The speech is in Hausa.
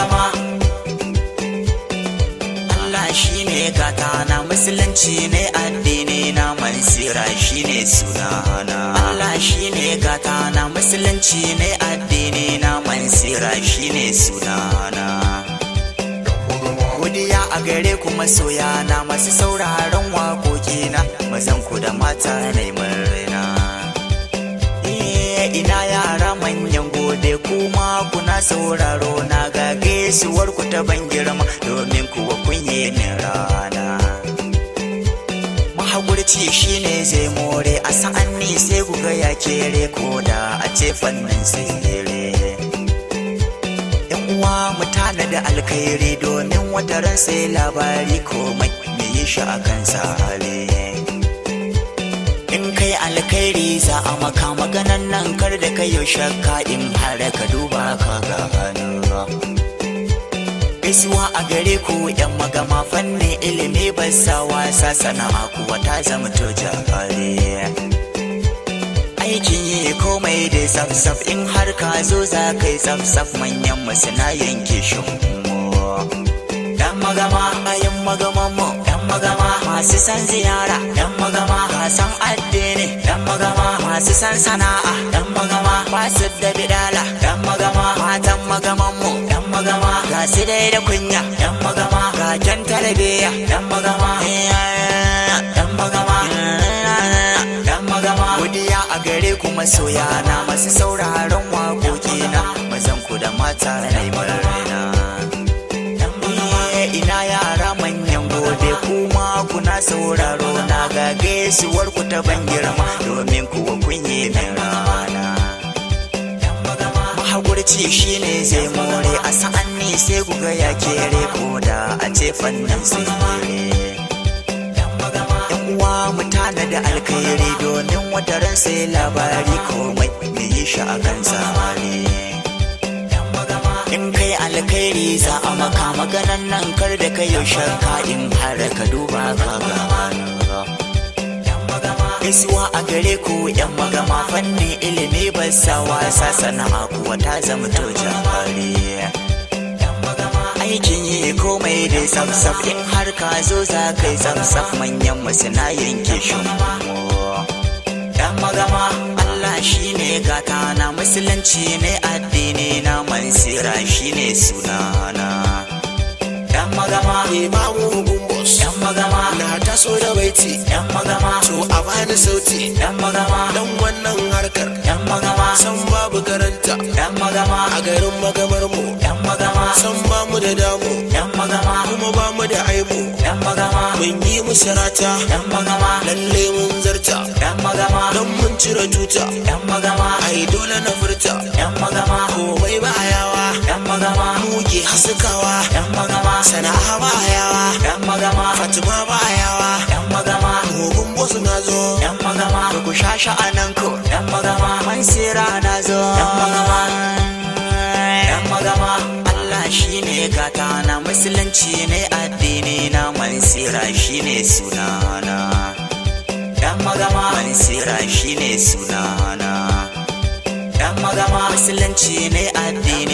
magama Allah shine gata na, musulunci ne addini na, Mansira shine sunana. Allah shine gata na, musulunci ne addini na, Mansira shine sunana. Godiya a gare ku masoyana, masu sauraron waƙoƙina, mazan ku da mata neman raina. Ina yara manyan gode kuma kuna sauraro na, ga gaisuwar ku ta ban girma domin kuwa kun yi min rana. Mahaƙurci shine zai more, a sa'anni sai ku ga ya kere ko da a ce fannin tsere. Uwa mu tanada alkhairi domin wataran sai labari komai me yi shi a kansa hali. In kai alkhairi za a maka maganan nan, kar da kai yau shakka in har ka duba ka ga hannu. Gaisuwa a gare ku yan magama, fannin ilimi ba sa wasa, sana'a kuwa ta zama to jahari. Aikin yi komai da saf-saf, in har ka zo za ka yi saf-saf, manyan masu na yanke shunmu. Yan magama bayan magaman mu, yan magama masu san ziyara, yan magama kasan addini, yan magama masu san sana'a, yan magama basu da bidala, yan magama matan magaman mu, yan magama ga su dai da kunya, yan magama ga kyan tarbiyya, yan magama yan magama yan magama. Godiya a gare ku masoyana, masu sauraron waƙoƙina, mazan ku da mata neman raina. Ina yara manyan gode kuma kuna sauraro na, ga gaisuwar ku ta ban girma domin kuwa kun yi min rana. Mahaƙurci shine zai more, a sa'anni sai ku ga ya kere ko da a ce fannin tsere. Uwa mu tanada alkhairi domin wataran sai labari komai me yi shi a kansa hali. In kai alkhairi za a maka maganan nan, kar da kai yau shakka in har ka duba ka ga hannu. Gaisuwa a gare ku yan magama, fannin ilimi ba sa wasa, sana'a kuwa ta zama to jahari. Aikin yi komai da saf-saf, in har ka zo za ka yi saf-saf, manyan masu na yanke shunmu. Yan magama Allah shine gata na, musulunci ne addini na, Mansira shine sunana. Yan magama Imamu Gumbos, yan magama na taso da baiti, yan magama to a bani sauti, yan magama dan wannan harkar yan magama san babu karanta. yan magama A garin magamar mu yan magama san ba mu da damu, yan magama kuma ba mu da aibu. yan magama Mun yi musu rata, yan magama lalle mun zarta, yan magama don mun cire tuta. yan magama Ai dole na furta, yan magama komai ba yawa, yan magama muke haskawa, yan magama sana'a ba yawa, yan magama Fatima ba yawa, yan magama mugun bosu na zo. yan magama ku sha sha'anan ku, yan magama Mansira na zo, yan magama yan magama. Allah shine gata na, musulunci ne addini na, Mansira shine sunana. Yan magama Mansira shine sunana. Yan magama musulunci ne addini